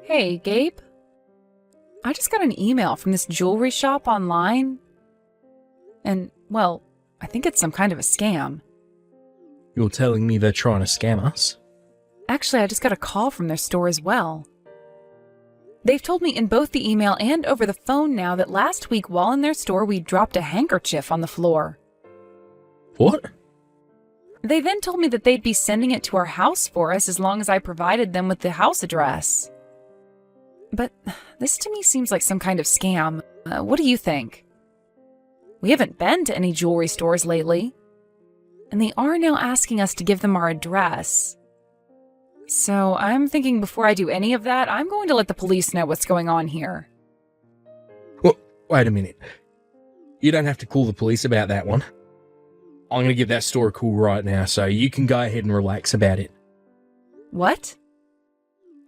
Hey, Gabe. I just got an email from this jewelry shop online. And, well, I think it's some kind of a scam. You're telling me they're trying to scam us? Actually, I just got a call from their store as well. They've told me in both the email and over the phone now that last week while in their store we dropped a handkerchief on the floor. What? They then told me that they'd be sending it to our house for us as long as I provided them with the house address. But this to me seems like some kind of scam. What do you think? We haven't been to any jewelry stores lately, and they are now asking us to give them our address. So I'm thinking before I do any of that, I'm going to let the police know what's going on here. Well, wait a minute. You don't have to call the police about that one. I'm going to give that store a call right now, so you can go ahead and relax about it. What?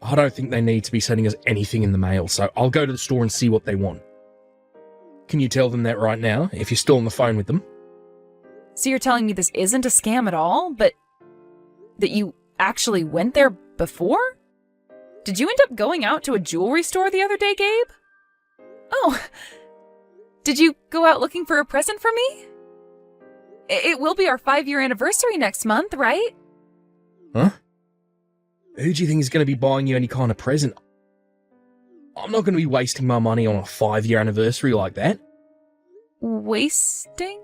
I don't think they need to be sending us anything in the mail, so I'll go to the store and see what they want. Can you tell them that right now, if you're still on the phone with them? So you're telling me this isn't a scam at all, but that you actually went there before? Did you end up going out to a jewelry store the other day, Gabe? Oh, did you go out looking for a present for me? It will be our 5-year anniversary next month, right? Huh? Who do you think is going to be buying you any kind of present? I'm not going to be wasting my money on a 5-year anniversary like that. Wasting?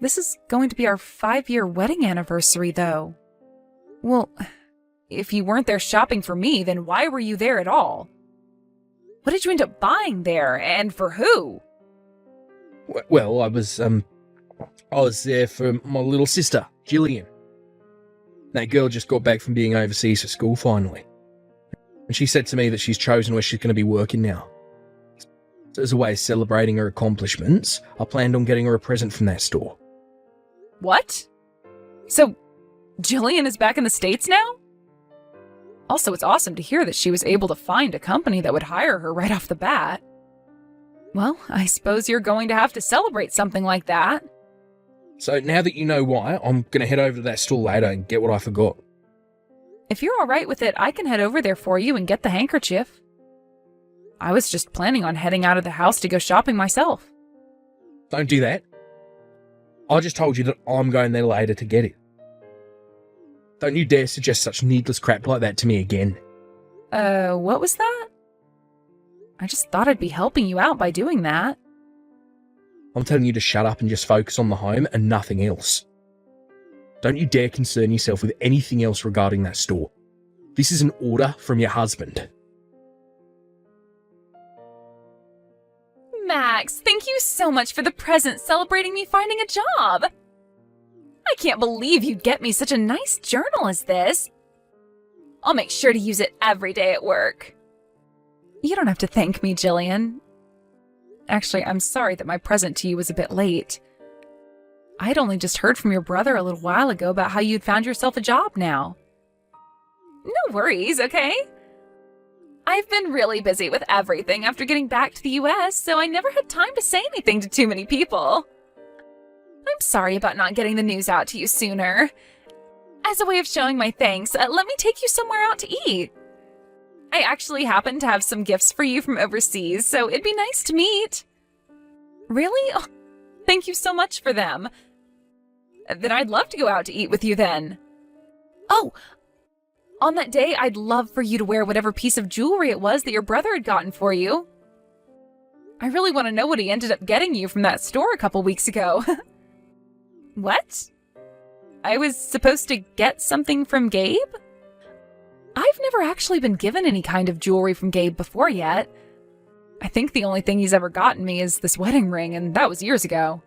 This is going to be our 5-year wedding anniversary, though. Well, if you weren't there shopping for me, then why were you there at all? What did you end up buying there, and for who? Well, I was there for my little sister, Jillian. That girl just got back from being overseas for school finally. And she said to me that she's chosen where she's going to be working now. So as a way of celebrating her accomplishments, I planned on getting her a present from that store. What? So, Jillian is back in the States now? Also, it's awesome to hear that she was able to find a company that would hire her right off the bat. Well, I suppose you're going to have to celebrate something like that. So now that you know why, I'm going to head over to that store later and get what I forgot. If you're all right with it, I can head over there for you and get the handkerchief. I was just planning on heading out of the house to go shopping myself. Don't do that. I just told you that I'm going there later to get it. Don't you dare suggest such needless crap like that to me again. What was that? I just thought I'd be helping you out by doing that. I'm telling you to shut up and just focus on the home and nothing else. Don't you dare concern yourself with anything else regarding that store. This is an order from your husband. Max, thank you so much for the present celebrating me finding a job. I can't believe you'd get me such a nice journal as this. I'll make sure to use it every day at work. You don't have to thank me, Jillian. Actually, I'm sorry that my present to you was a bit late. I'd only just heard from your brother a little while ago about how you'd found yourself a job now. No worries, okay? I've been really busy with everything after getting back to the US, so I never had time to say anything to too many people. I'm sorry about not getting the news out to you sooner. As a way of showing my thanks, let me take you somewhere out to eat. I actually happen to have some gifts for you from overseas, so it'd be nice to meet. Really? Oh, thank you so much for them. Then I'd love to go out to eat with you then. Oh, on that day, I'd love for you to wear whatever piece of jewelry it was that your brother had gotten for you. I really want to know what he ended up getting you from that store a couple weeks ago. What? I was supposed to get something from Gabe? I've never actually been given any kind of jewelry from Gabe before yet. I think the only thing he's ever gotten me is this wedding ring, and that was years ago.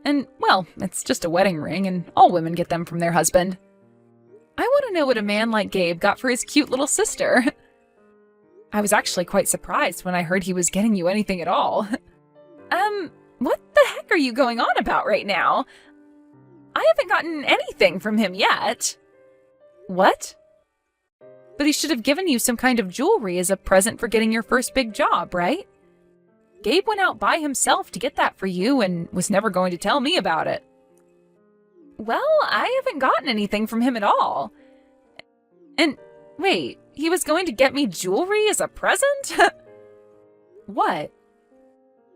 And, well, it's just a wedding ring, and all women get them from their husband. I want to know what a man like Gabe got for his cute little sister. I was actually quite surprised when I heard he was getting you anything at all. What the heck are you going on about right now? I haven't gotten anything from him yet. What? But he should have given you some kind of jewelry as a present for getting your first big job, right? Gabe went out by himself to get that for you and was never going to tell me about it. Well, I haven't gotten anything from him at all. And Wait, he was going to get me jewelry as a present? What?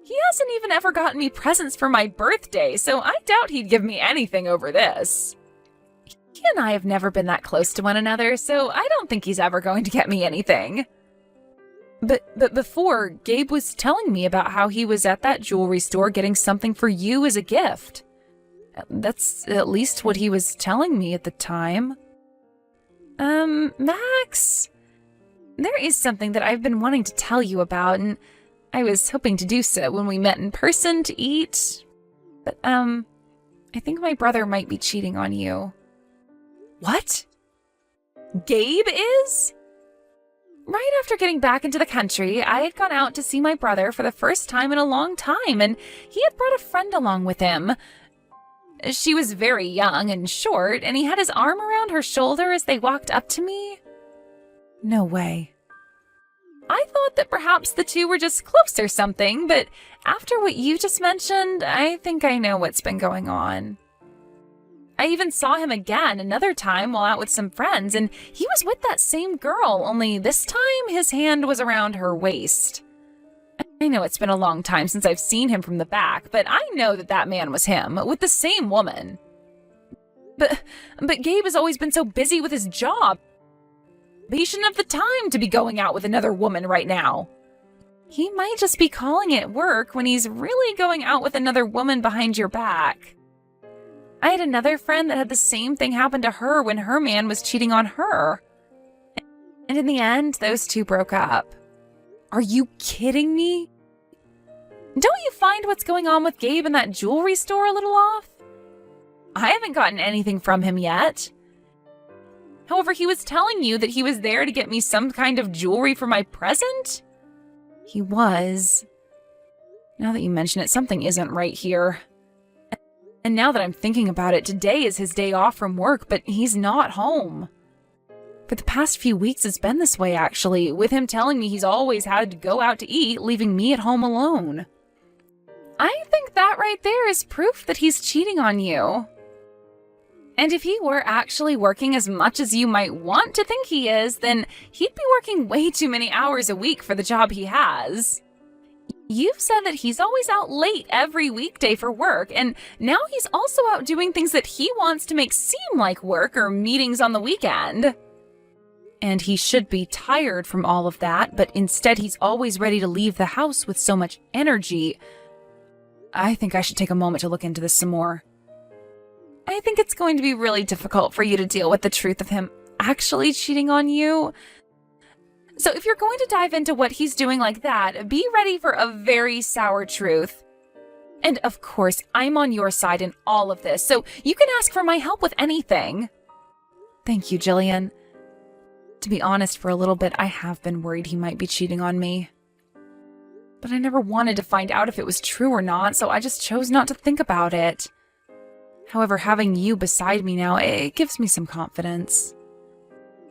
He hasn't even ever gotten me presents for my birthday, so I doubt he'd give me anything over this. He and I have never been that close to one another, so I don't think he's ever going to get me anything. But before, Gabe was telling me about how he was at that jewelry store getting something for you as a gift. That's at least what he was telling me at the time. Max, there is something that I've been wanting to tell you about, and I was hoping to do so when we met in person to eat. But, I think my brother might be cheating on you. What? Gabe is? Right after getting back into the country, I had gone out to see my brother for the first time in a long time, and he had brought a friend along with him. She was very young and short, and he had his arm around her shoulder as they walked up to me. No way. I thought that perhaps the two were just close or something, but after what you just mentioned, I think I know what's been going on. I even saw him again another time while out with some friends, and he was with that same girl, only this time his hand was around her waist. I know it's been a long time since I've seen him from the back, but I know that that man was him, with the same woman. But Gabe has always been so busy with his job. He shouldn't have the time to be going out with another woman right now. He might just be calling it work when he's really going out with another woman behind your back. I had another friend that had the same thing happen to her when her man was cheating on her. And in the end, those two broke up. Are you kidding me? Don't you find what's going on with Gabe in that jewelry store a little off? I haven't gotten anything from him yet. However, he was telling you that he was there to get me some kind of jewelry for my present? He was. Now that you mention it, something isn't right here. And now that I'm thinking about it, today is his day off from work, but he's not home. For the past few weeks, it's been this way, actually, with him telling me he's always had to go out to eat, leaving me at home alone. I think that right there is proof that he's cheating on you. And if he were actually working as much as you might want to think he is, then he'd be working way too many hours a week for the job he has. You've said that he's always out late every weekday for work, and now he's also out doing things that he wants to make seem like work or meetings on the weekend. And he should be tired from all of that, but instead he's always ready to leave the house with so much energy. I think I should take a moment to look into this some more. I think it's going to be really difficult for you to deal with the truth of him actually cheating on you. So if you're going to dive into what he's doing like that, be ready for a very sour truth. And of course, I'm on your side in all of this, so you can ask for my help with anything. Thank you, Jillian. To be honest, for a little bit, I have been worried he might be cheating on me. But I never wanted to find out if it was true or not, so I just chose not to think about it. However, having you beside me now, it gives me some confidence.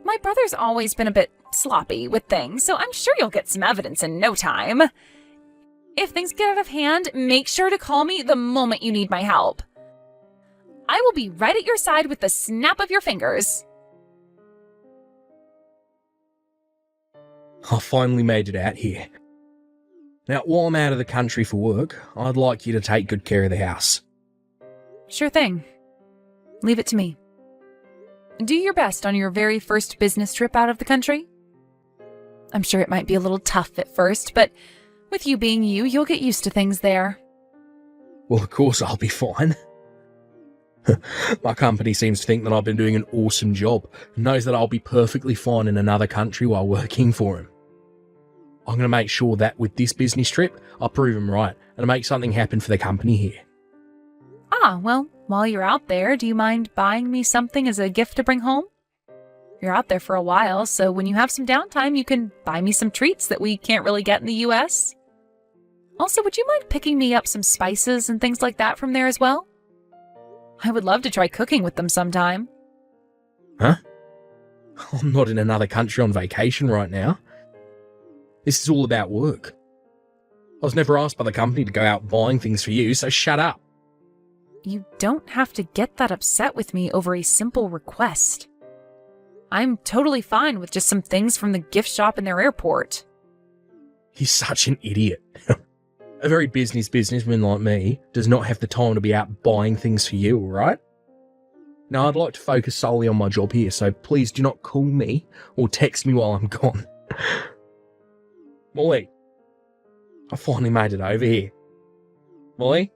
My brother's always been a bit sloppy with things, so I'm sure you'll get some evidence in no time. If things get out of hand, make sure to call me the moment you need my help. I will be right at your side with the snap of your fingers. I finally made it out here. Now, while I'm out of the country for work, I'd like you to take good care of the house. Sure thing. Leave it to me. Do your best on your very first business trip out of the country. I'm sure it might be a little tough at first, but with you being you, you'll get used to things there. Well, of course I'll be fine. My company seems to think that I've been doing an awesome job and knows that I'll be perfectly fine in another country while working for him. I'm going to make sure that with this business trip, I'll prove him right and make something happen for the company here. Ah, well, while you're out there, do you mind buying me something as a gift to bring home? You're out there for a while, so when you have some downtime, you can buy me some treats that we can't really get in the US. Also, would you mind picking me up some spices and things like that from there as well? I would love to try cooking with them sometime. Huh? I'm not in another country on vacation right now. This is all about work. I was never asked by the company to go out buying things for you, so shut up. You don't have to get that upset with me over a simple request. I'm totally fine with just some things from the gift shop in their airport. You're such an idiot. A very businessman like me does not have the time to be out buying things for you, alright? Now, I'd like to focus solely on my job here, so please do not call me or text me while I'm gone. Molly, I finally made it over here. Molly,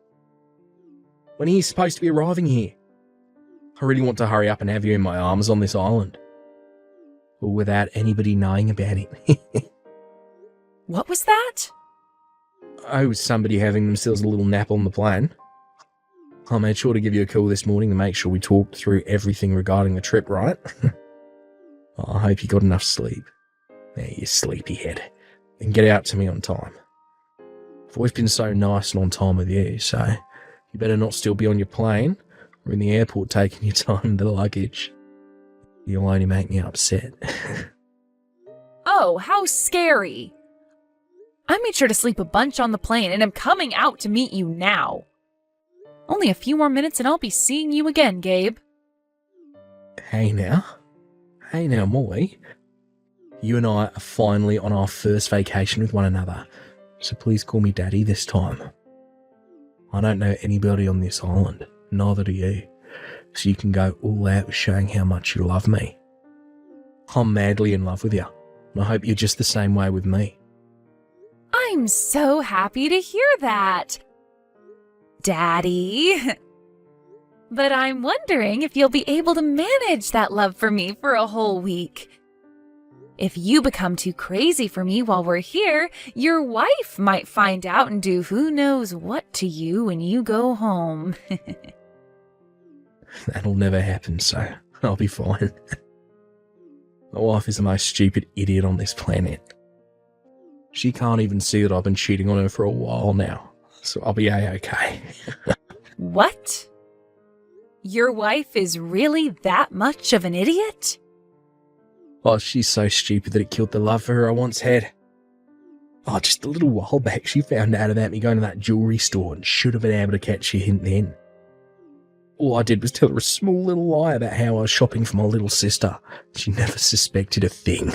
when are you supposed to be arriving here? I really want to hurry up and have you in my arms on this island. But without anybody knowing about it. What was that? Oh, was somebody having themselves a little nap on the plane? I made sure to give you a call this morning to make sure we talked through everything regarding the trip, right? I hope you got enough sleep. There, you sleepyhead. And get out to me on time. I've always been so nice and on time with you, so you better not still be on your plane or in the airport taking your time with the luggage. You'll only make me upset. Oh, how scary. I made sure to sleep a bunch on the plane and am coming out to meet you now. Only a few more minutes and I'll be seeing you again, Gabe. Hey now, Molly. You and I are finally on our first vacation with one another, so please call me Daddy this time. I don't know anybody on this island, neither do you, so you can go all out with showing how much you love me. I'm madly in love with you, and I hope you're just the same way with me. I'm so happy to hear that, Daddy. But I'm wondering if you'll be able to manage that love for me for a whole week. If you become too crazy for me while we're here, your wife might find out and do who knows what to you when you go home. That'll never happen, so I'll be fine. My wife is the most stupid idiot on this planet. She can't even see that I've been cheating on her for a while now, so I'll be A-okay. What? Your wife is really that much of an idiot? Oh, she's so stupid that it killed the love for her I once had. Oh, just a little while back, she found out about me going to that jewellery store and should have been able to catch a hint then. All I did was tell her a small little lie about how I was shopping for my little sister. She never suspected a thing.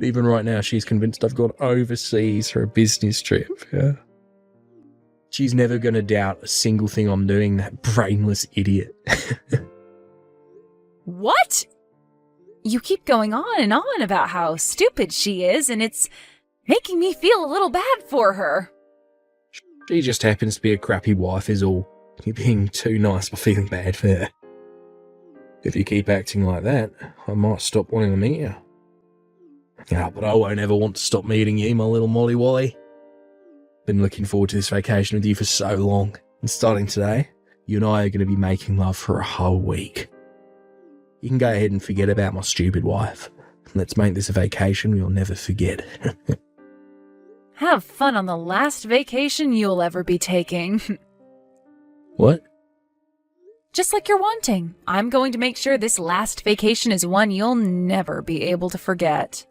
Even right now, she's convinced I've gone overseas for a business trip. Yeah. She's never going to doubt a single thing I'm doing, that brainless idiot. What? You keep going on and on about how stupid she is, and it's making me feel a little bad for her. She just happens to be a crappy wife is all. You're being too nice by feeling bad for her. If you keep acting like that, I might stop wanting to meet you. Yeah, but I won't ever want to stop meeting you, my little Molly Wally. Been looking forward to this vacation with you for so long, and starting today, you and I are going to be making love for a whole week. You can go ahead and forget about my stupid wife. Let's make this a vacation we'll never forget. Have fun on the last vacation you'll ever be taking. What? Just like you're wanting, I'm going to make sure this last vacation is one you'll never be able to forget.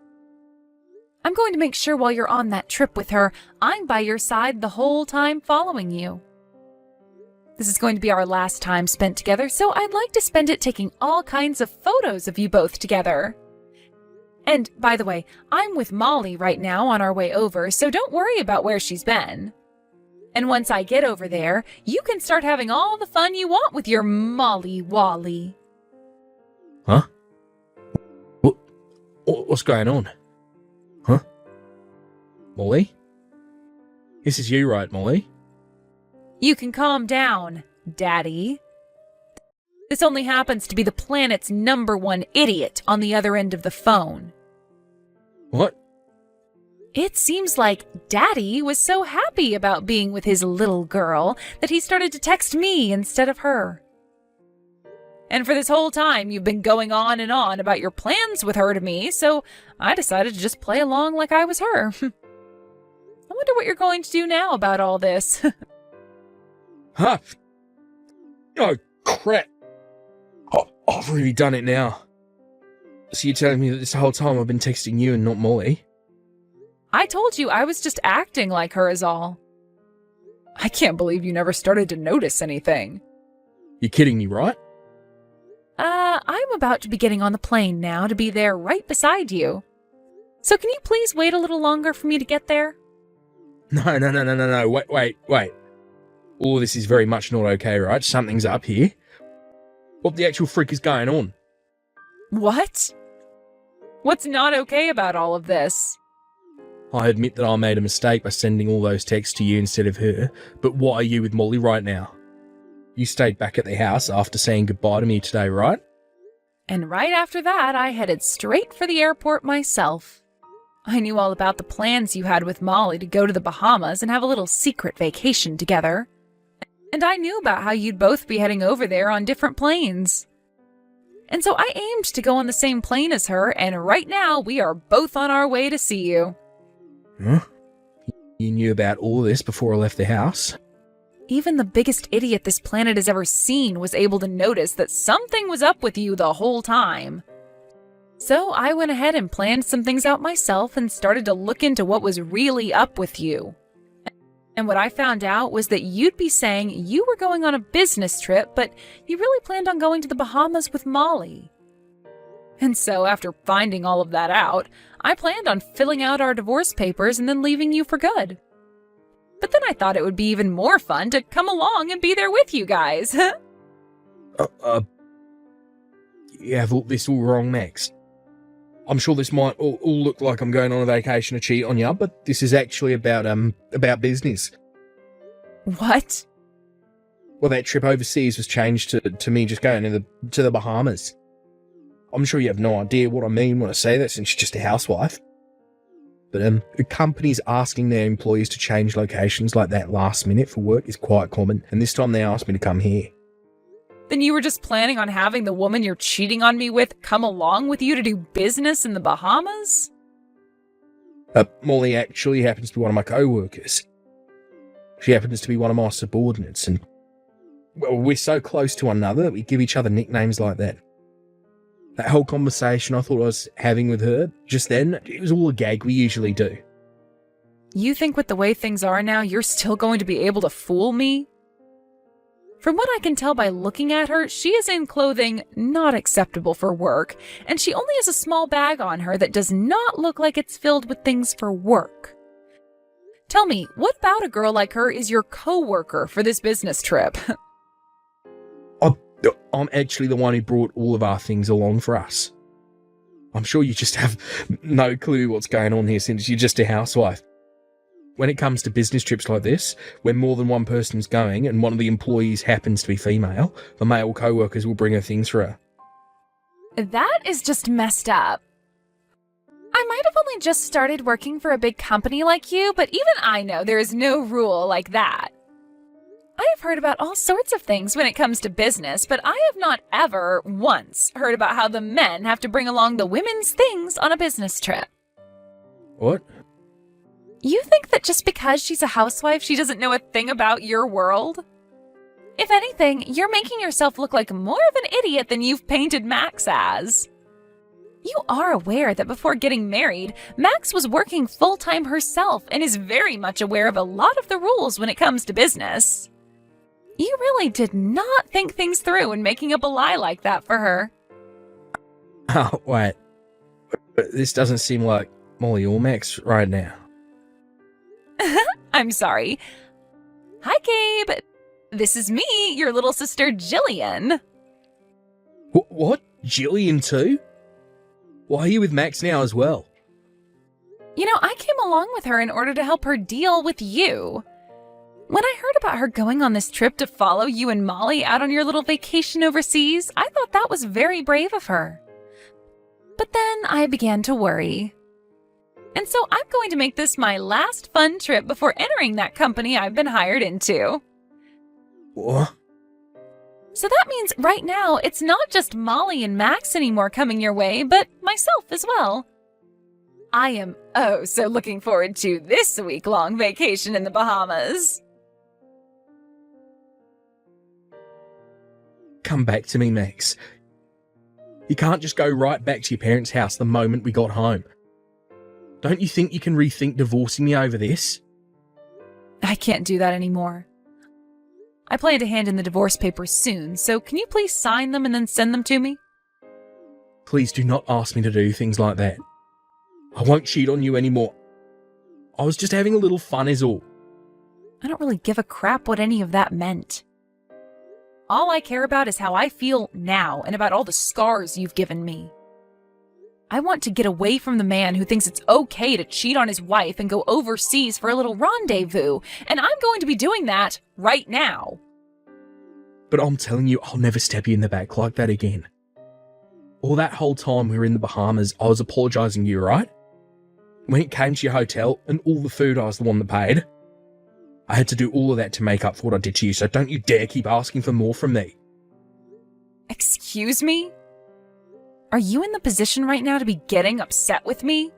I'm going to make sure while you're on that trip with her, I'm by your side the whole time following you. This is going to be our last time spent together, so I'd like to spend it taking all kinds of photos of you both together. And, by the way, I'm with Molly right now on our way over, so don't worry about where she's been. And once I get over there, you can start having all the fun you want with your Molly Wally. Huh? What's going on? Huh? Molly? This is you, right, Molly? You can calm down, Daddy. This only happens to be the planet's #1 idiot on the other end of the phone. What? It seems like Daddy was so happy about being with his little girl that he started to text me instead of her. And for this whole time, you've been going on and on about your plans with her to me, so I decided to just play along like I was her. I wonder what you're going to do now about all this. Huh? Oh, crap. I've really done it now. So you're telling me that this whole time I've been texting you and not Molly? I told you I was just acting like her is all. I can't believe you never started to notice anything. You're kidding me, right? I'm about to be getting on the plane now to be there right beside you. So can you please wait a little longer for me to get there? No. Wait. All this is very much not okay, right? Something's up here. What the actual frick is going on? What? What's not okay about all of this? I admit that I made a mistake by sending all those texts to you instead of her, but why are you with Molly right now? You stayed back at the house after saying goodbye to me today, right? And right after that, I headed straight for the airport myself. I knew all about the plans you had with Molly to go to the Bahamas and have a little secret vacation together. And I knew about how you'd both be heading over there on different planes. And so I aimed to go on the same plane as her, and right now we are both on our way to see you. Huh? You knew about all this before I left the house? Even the biggest idiot this planet has ever seen was able to notice that something was up with you the whole time. So I went ahead and planned some things out myself and started to look into what was really up with you. And what I found out was that you'd be saying you were going on a business trip, but you really planned on going to the Bahamas with Molly. And so after finding all of that out, I planned on filling out our divorce papers and then leaving you for good. But then I thought it would be even more fun to come along and be there with you guys. You have this all wrong, Max. I'm sure this might all look like I'm going on a vacation to cheat on you, but this is actually about business. What? Well, that trip overseas was changed to me just going to the Bahamas. I'm sure you have no idea what I mean when I say that, since you're just a housewife. But companies asking their employees to change locations like that last minute for work is quite common, and this time they asked me to come here. Then you were just planning on having the woman you're cheating on me with come along with you to do business in the Bahamas? Molly actually happens to be one of my co-workers. She happens to be one of my subordinates, and well, we're so close to one another that we give each other nicknames like that. That whole conversation I thought I was having with her just then, it was all a gag we usually do. You think with the way things are now, you're still going to be able to fool me? From what I can tell by looking at her, she is in clothing not acceptable for work, and she only has a small bag on her that does not look like it's filled with things for work. Tell me, what about a girl like her is your co-worker for this business trip? I'm actually the one who brought all of our things along for us. I'm sure you just have no clue what's going on here since you're just a housewife. When it comes to business trips like this, where more than one person's going and one of the employees happens to be female, the male co-workers will bring her things for her. That is just messed up. I might have only just started working for a big company like you, but even I know there is no rule like that. I have heard about all sorts of things when it comes to business, but I have not ever once heard about how the men have to bring along the women's things on a business trip. What? You think that just because she's a housewife, she doesn't know a thing about your world? If anything, you're making yourself look like more of an idiot than you've painted Max as. You are aware that before getting married, Max was working full-time herself and is very much aware of a lot of the rules when it comes to business. You really did not think things through in making up a lie like that for her. Oh, wait. But this doesn't seem like Molly or Max right now. I'm sorry. Hi, Gabe. This is me, your little sister, Jillian. What? Jillian too? Why are you with Max now as well? You know, I came along with her in order to help her deal with you. When I heard about her going on this trip to follow you and Molly out on your little vacation overseas, I thought that was very brave of her. But then I began to worry. And so I'm going to make this my last fun trip before entering that company I've been hired into. What? So that means right now it's not just Molly and Max anymore coming your way, but myself as well. I am oh so looking forward to this week-long vacation in the Bahamas. Come back to me, Max. You can't just go right back to your parents' house the moment we got home. Don't you think you can rethink divorcing me over this? I can't do that anymore. I plan to hand in the divorce papers soon, so can you please sign them and then send them to me? Please do not ask me to do things like that. I won't cheat on you anymore. I was just having a little fun is all. I don't really give a crap what any of that meant. All I care about is how I feel now and about all the scars you've given me. I want to get away from the man who thinks it's okay to cheat on his wife and go overseas for a little rendezvous, and I'm going to be doing that right now. But I'm telling you, I'll never stab you in the back like that again. All that whole time we were in the Bahamas, I was apologising to you, right? When it came to your hotel and all the food, I was the one that paid. I had to do all of that to make up for what I did to you, so don't you dare keep asking for more from me. Excuse me? Are you in the position right now to be getting upset with me?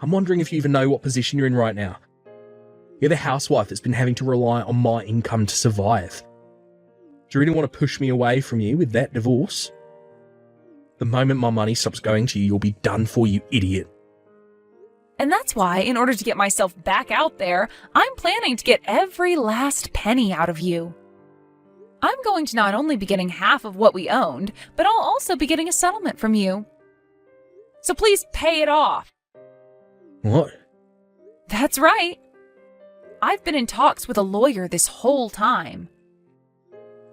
I'm wondering if you even know what position you're in right now. You're the housewife that's been having to rely on my income to survive. Do you really want to push me away from you with that divorce? The moment my money stops going to you, you'll be done for, you idiot. And that's why, in order to get myself back out there, I'm planning to get every last penny out of you. I'm going to not only be getting half of what we owned, but I'll also be getting a settlement from you. So please pay it off. What? That's right. I've been in talks with a lawyer this whole time.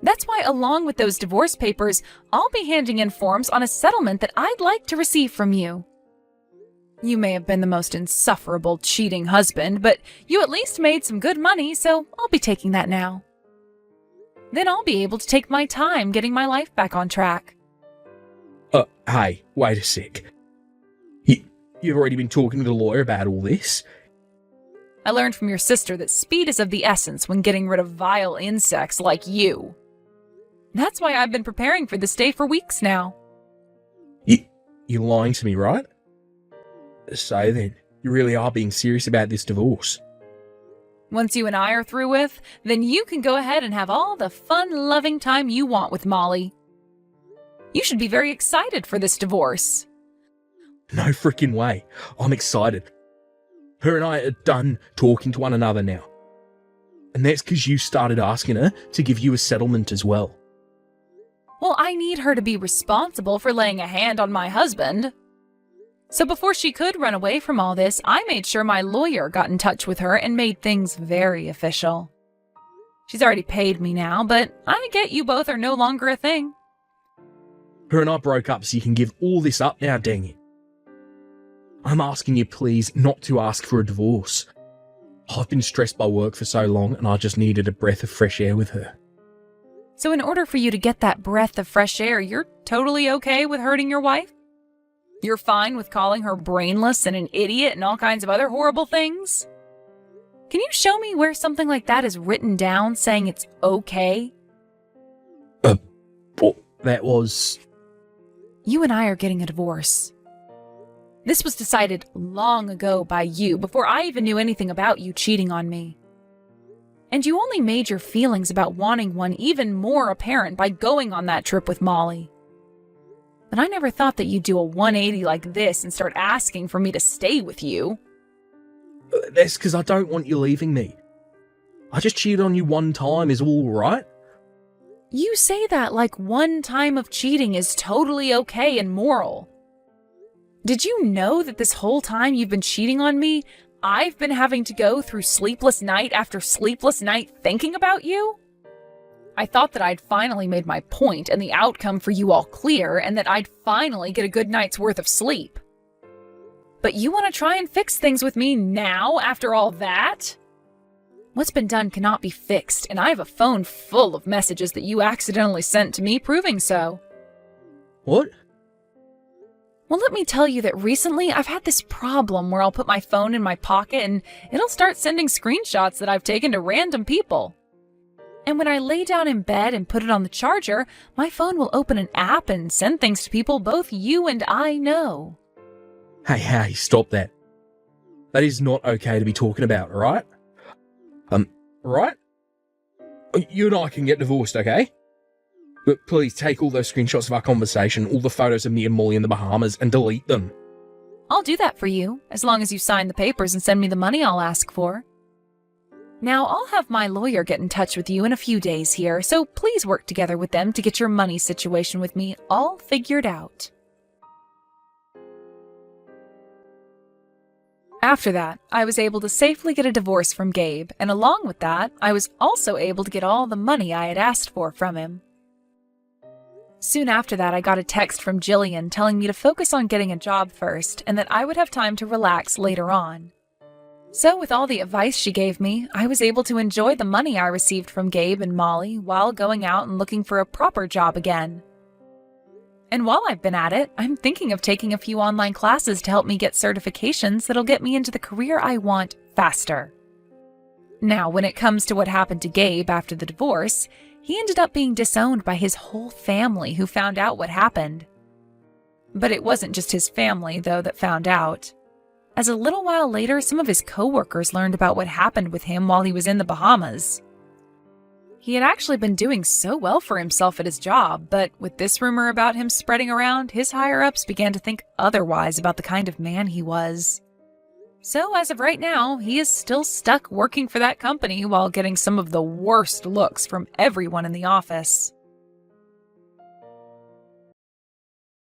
That's why, along with those divorce papers, I'll be handing in forms on a settlement that I'd like to receive from you. You may have been the most insufferable, cheating husband, but you at least made some good money, so I'll be taking that now. Then I'll be able to take my time getting my life back on track. Hey, wait a sec. You've already been talking to the lawyer about all this? I learned from your sister that speed is of the essence when getting rid of vile insects like you. That's why I've been preparing for this day for weeks now. You're lying to me, right? So then, you really are being serious about this divorce. Once you and I are through with, then you can go ahead and have all the fun-loving time you want with Molly. You should be very excited for this divorce. No frickin' way. I'm excited. Her and I are done talking to one another now. And that's because you started asking her to give you a settlement as well. Well, I need her to be responsible for laying a hand on my husband. So before she could run away from all this, I made sure my lawyer got in touch with her and made things very official. She's already paid me now, but I get you both are no longer a thing. Her and I broke up so you can give all this up now, dang it. I'm asking you please not to ask for a divorce. I've been stressed by work for so long and I just needed a breath of fresh air with her. So in order for you to get that breath of fresh air, you're totally okay with hurting your wife? You're fine with calling her brainless and an idiot and all kinds of other horrible things? Can you show me where something like that is written down saying it's okay? That was... You and I are getting a divorce. This was decided long ago by you, before I even knew anything about you cheating on me. And you only made your feelings about wanting one even more apparent by going on that trip with Molly. But I never thought that you'd do a 180 like this and start asking for me to stay with you. That's because I don't want you leaving me. I just cheated on you one time is all right. You say that like one time of cheating is totally okay and moral. Did you know that this whole time you've been cheating on me, I've been having to go through sleepless night after sleepless night thinking about you? I thought that I'd finally made my point and the outcome for you all clear, and that I'd finally get a good night's worth of sleep. But you want to try and fix things with me now after all that? What's been done cannot be fixed, and I have a phone full of messages that you accidentally sent to me proving so. What? Well, let me tell you that recently I've had this problem where I'll put my phone in my pocket and it'll start sending screenshots that I've taken to random people. And when I lay down in bed and put it on the charger, my phone will open an app and send things to people both you and I know. Hey, stop that. That is not okay to be talking about, right? Right? You and I can get divorced, okay? But please take all those screenshots of our conversation, all the photos of me and Molly in the Bahamas, and delete them. I'll do that for you, as long as you sign the papers and send me the money I'll ask for. Now, I'll have my lawyer get in touch with you in a few days here, so please work together with them to get your money situation with me all figured out. After that, I was able to safely get a divorce from Gabe, and along with that, I was also able to get all the money I had asked for from him. Soon after that, I got a text from Jillian telling me to focus on getting a job first and that I would have time to relax later on. So with all the advice she gave me, I was able to enjoy the money I received from Gabe and Molly while going out and looking for a proper job again. And while I've been at it, I'm thinking of taking a few online classes to help me get certifications that'll get me into the career I want faster. Now, when it comes to what happened to Gabe after the divorce, he ended up being disowned by his whole family who found out what happened. But it wasn't just his family, though, that found out. As a little while later, some of his coworkers learned about what happened with him while he was in the Bahamas. He had actually been doing so well for himself at his job, but with this rumor about him spreading around, his higher-ups began to think otherwise about the kind of man he was. So as of right now, he is still stuck working for that company while getting some of the worst looks from everyone in the office.